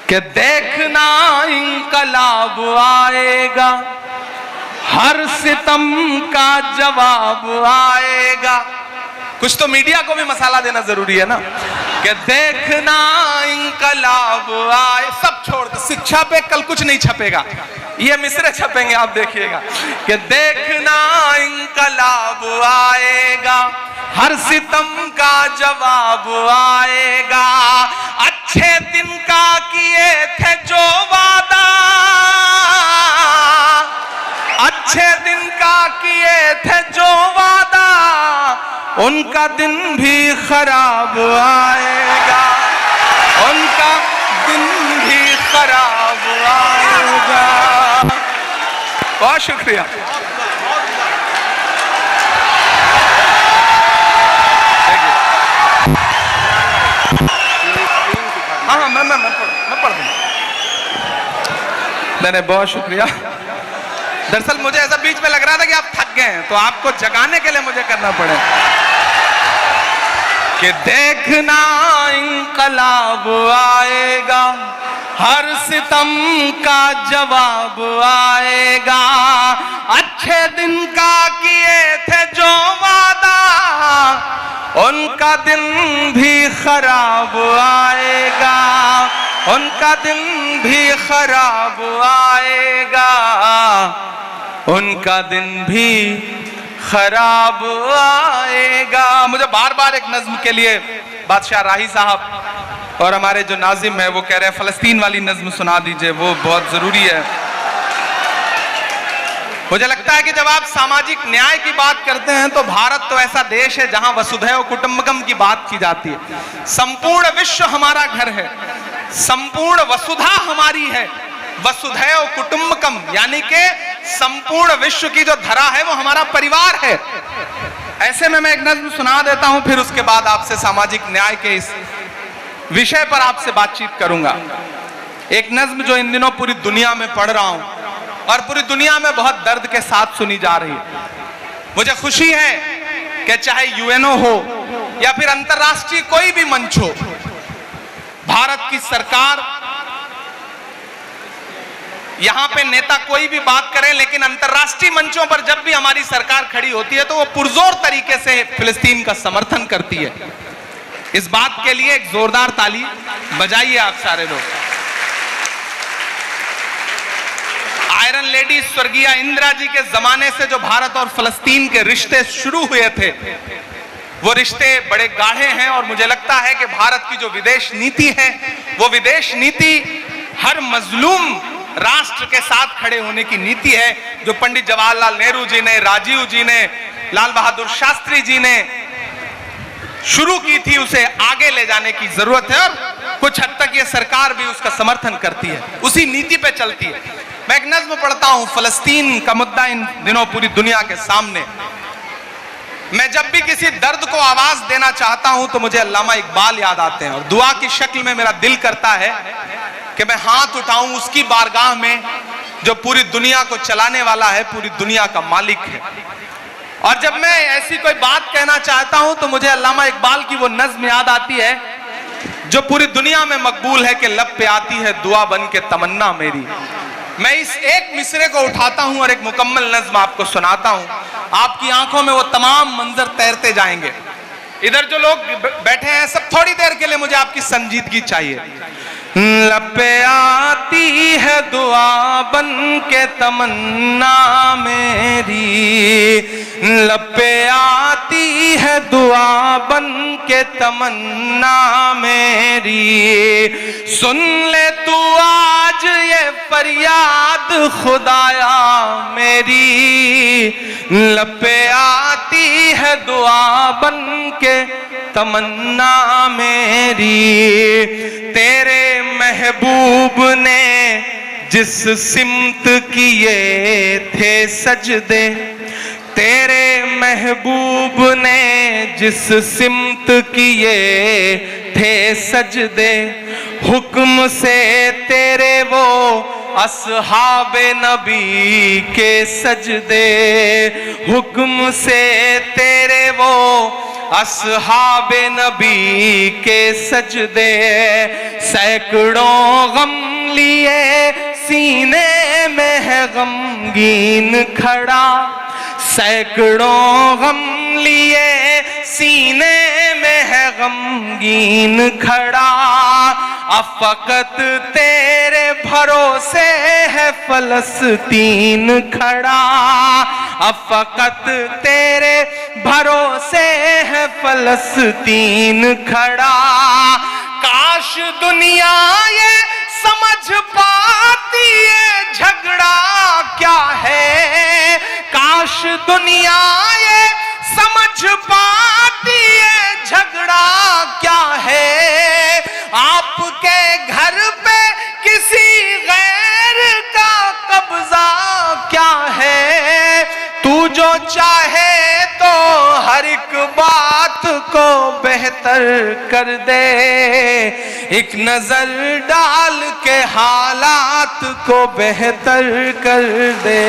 कि देखना इंकलाब आएगा, हर सितम का जवाब आएगा। कुछ तो मीडिया को भी मसाला देना जरूरी है ना, कि देखना इंकलाब आए। सब छोड़ दो, शिक्षा पे कल कुछ नहीं छपेगा, ये मिसरे छपेंगे, आप देखिएगा। कि देखना इंकलाब आएगा, हर सितम का जवाब आएगा। अच्छे दिन का किए थे जो वादा, अच्छे दिन का किए थे जो वादा, उनका दिन भी खराब आएगा, उनका दिन भी खराब आएगा। बहुत शुक्रिया। हाँ, मैं पढ़ दूंगा। मैंने बहुत शुक्रिया। दरअसल मुझे ऐसा बीच में लग रहा था कि आप थक गए हैं, तो आपको जगाने के लिए मुझे करना पड़े कि देखना इंकलाब आएगा, हर सितम का जवाब आएगा। अच्छे दिन का किए थे जो वादा, उनका दिन भी खराब आएगा, उनका दिन भी खराब आएगा, उनका दिन भी खराब आएगा। मुझे बार बार एक नज्म के लिए बादशाह राही साहब और हमारे जो नाजिम है वो कह रहे हैं फलस्तीन वाली नज्म सुना दीजिए, वो बहुत जरूरी है। मुझे लगता है कि जब आप सामाजिक न्याय की बात करते हैं तो भारत तो ऐसा देश है जहां वसुधैव कुटुंबकम की बात की जाती है। संपूर्ण विश्व हमारा घर है, संपूर्ण वसुधा हमारी है, वसुधैव कुटुंबकम यानी कि संपूर्ण विश्व की जो धरा है वो हमारा परिवार है। ऐसे में मैं एक नज्म सुना देता हूं, फिर उसके बाद आपसे सामाजिक न्याय के इस विषय पर आपसे बातचीत करूंगा। एक नज्म जो इन दिनों पूरी दुनिया में पढ़ रहा हूं और पूरी दुनिया में बहुत दर्द के साथ सुनी जा रही है। मुझे खुशी है कि चाहे यूएनओ हो या फिर अंतरराष्ट्रीय कोई भी मंच हो, भारत की सरकार, यहां पे नेता कोई भी बात करें, लेकिन अंतरराष्ट्रीय मंचों पर जब भी हमारी सरकार खड़ी होती है तो वो पुरजोर तरीके से फिलिस्तीन का समर्थन करती है। इस बात के लिए एक जोरदार ताली बजाइए आप सारे लोग। आयरन लेडी स्वर्गीय इंदिरा जी के जमाने से जो भारत और फिलिस्तीन के रिश्ते शुरू हुए थे, वो रिश्ते बड़े गाढ़े हैं और मुझे लगता है कि भारत की जो विदेश नीति है वो विदेश नीति हर मजलूम राष्ट्र के साथ खड़े होने की नीति है, जो पंडित जवाहरलाल नेहरू जी ने, राजीव जी ने, लाल बहादुर शास्त्री जी ने शुरू की थी, उसे आगे ले जाने की जरूरत है और कुछ हद तक ये सरकार भी उसका समर्थन करती है, उसी नीति पे चलती है। मैं एक नज्म पढ़ता हूं, फलस्तीन का मुद्दा इन दिनों पूरी दुनिया के सामने। मैं जब भी किसी दर्द को आवाज देना चाहता हूं तो मुझे अल्लामा इकबाल याद आते हैं और दुआ की शक्ल में मेरा दिल करता है कि मैं हाथ उठाऊं उसकी बारगाह में जो पूरी दुनिया को चलाने वाला है, पूरी दुनिया का मालिक है। और जब मैं ऐसी कोई बात कहना चाहता हूं तो मुझे अल्लामा इकबाल की वो नज्म याद आती है जो पूरी दुनिया में मकबूल है कि लब पे आती है दुआ बन के तमन्ना मेरी। मैं इस एक मिसरे को उठाता हूं और एक मुकम्मल नज्म आपको सुनाता हूं, आपकी आंखों में वो तमाम मंजर तैरते जाएंगे। इधर जो लोग बैठे हैं सब थोड़ी देर के लिए मुझे आपकी संजीदगी चाहिए। लब पे आती है दुआ बन के तमन्ना मेरी, लब पे आती है दुआ बन के तमन्ना मेरी, सुन ले तू आज ये फरियाद खुदाया मेरी, लब पे आती है दुआ बन के तमन्ना मेरी। तेरे महबूब ने जिस सिमत किए थे सजदे, तेरे महबूब ने जिस सिमत किए थे सजदे, हुक्म से तेरे वो अस्हाबे नबी के सजदे, हुक्म से तेरे वो अस्हाबे नबी के सजदे, सैकड़ों गम लिए सीने में है गमगीन खड़ा, सैकड़ों गम लिए सीने में है गमगीन खड़ा, अब फकत तेरे भरोसे है फलस्तीन खड़ा, अब फकत तेरे भरोसे है फलस्तीन खड़ा। काश दुनिया ये समझ पाती है झगड़ा क्या है, काश दुनिया ये समझ पाती है झगड़ा क्या है। आपके घर पे किसी गैर का कब्जा क्या है, तू जो चाहे तो हर एक बात को बेहतर कर दे, एक नजर डाल के हालात को बेहतर कर दे।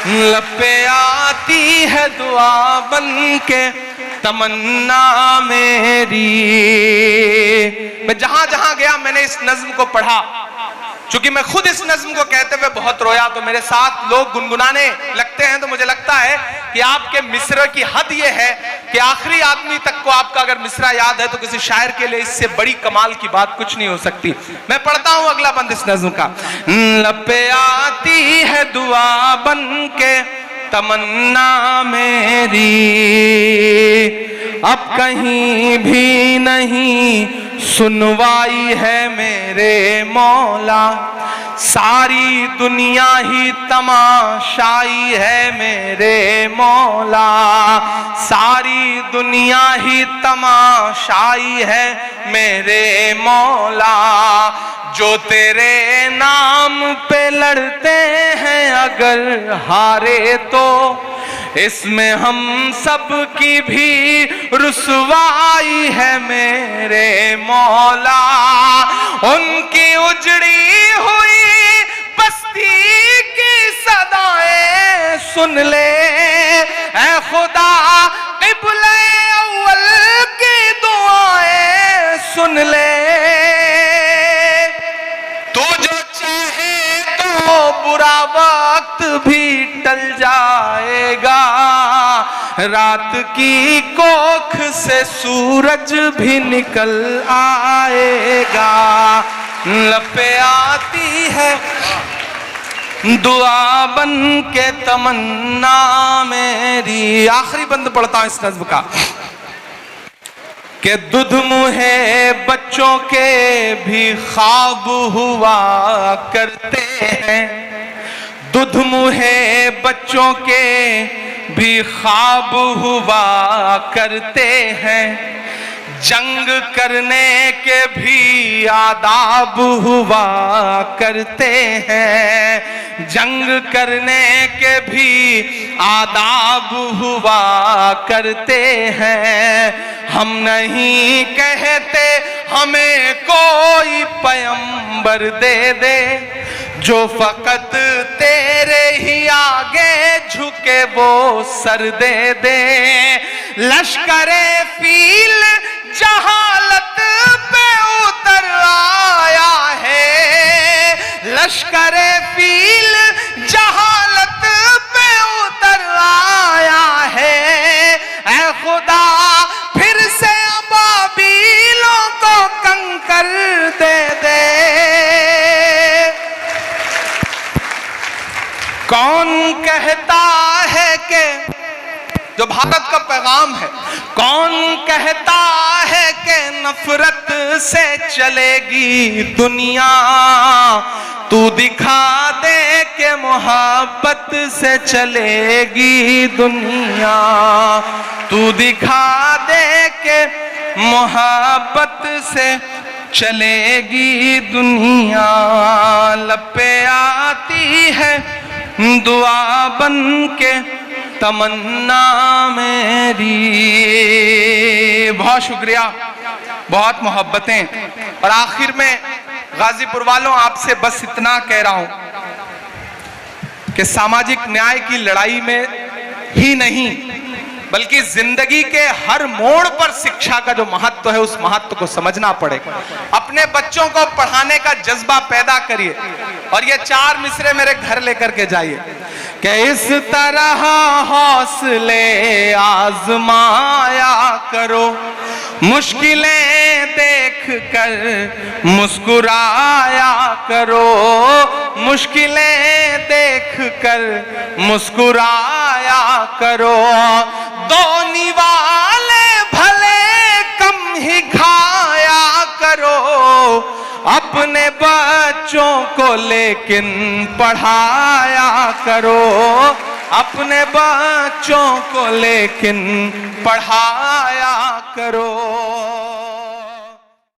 लब पे आती है दुआ बन के तमन्ना मेरी। मैं जहां जहां गया मैंने इस नज्म को पढ़ा, चूंकि मैं खुद इस नज्म को कहते हुए बहुत रोया, तो मेरे साथ लोग गुनगुनाने लगते हैं, तो मुझे लगता है कि आपके मिसरे की हद ये है कि आखिरी आदमी तक को आपका अगर मिसरा याद है तो किसी शायर के लिए इससे बड़ी कमाल की बात कुछ नहीं हो सकती। मैं पढ़ता हूं अगला बंद इस नज्म का। लब पे आती है दुआ बन के तमन्ना मेरी, अब कहीं भी नहीं सुनवाई है मेरे मौला, सारी दुनिया ही तमाशाई है मेरे मौला, सारी दुनिया ही तमाशाई है मेरे मौला। जो तेरे नाम पे लड़ते हैं अगर हारे तो इसमें हम सब की भी रुसवाई है मेरे मौला। उनकी उजड़ी हुई बस्ती की सदाएं सुन ले ऐ खुदा, क़िबले अव्वल की दुआएं सुन ले। तू जो चाहे तो बुरा वक्त भी टल जाएगा, रात की कोख से सूरज भी निकल आएगा। लब पे आती है दुआ बन के तमन्ना मेरी। आखिरी बंद पढ़ता हूं इस नज़्म का कि दुध मुहे बच्चों के भी ख्वाब हुआ करते हैं, दुध मुहे बच्चों के भी ख्वाब हुआ करते हैं, जंग करने के भी आदाब हुआ करते हैं, जंग करने के भी आदाब हुआ करते हैं। हम नहीं कहते हमें कोई पैगंबर दे दे, जो फकत तेरे ही आगे झुके वो सर दे दे। लश्करे फील जहालत पे उतर आया है, लश्करे फील जहालत पे उतर आया है। ऐ खुदा फिर से अबाबीलों को कंकर दे दे। कौन कहता है कि जो भारत का पैगाम है, कौन कहता है कि नफरत से चलेगी दुनिया, तू दिखा दे कि मोहब्बत से चलेगी दुनिया, तू दिखा दे कि मोहब्बत से चलेगी दुनिया। लब पे आती है दुआ बन के तमन्ना मेरी। बहुत शुक्रिया, बहुत मोहब्बतें। और आखिर में गाजीपुर वालों आपसे बस इतना कह रहा हूं कि सामाजिक न्याय की लड़ाई में ही नहीं बल्कि जिंदगी के हर मोड़ पर शिक्षा का जो महत्व है उस महत्व को समझना पड़ेगा। अपने बच्चों को पढ़ाने का जज्बा पैदा करिए और ये 4 मिसरे मेरे घर लेकर के जाइए कि इस तरह हौसले आजमाया करो, मुश्किलें देख कर मुस्कुराया करो, मुश्किलें देख कर मुस्कुराया करो। दोनी वाले भले कम ही खाया करो, अपने बच्चों को लेकिन पढ़ाया करो, अपने बच्चों को लेकिन पढ़ाया करो।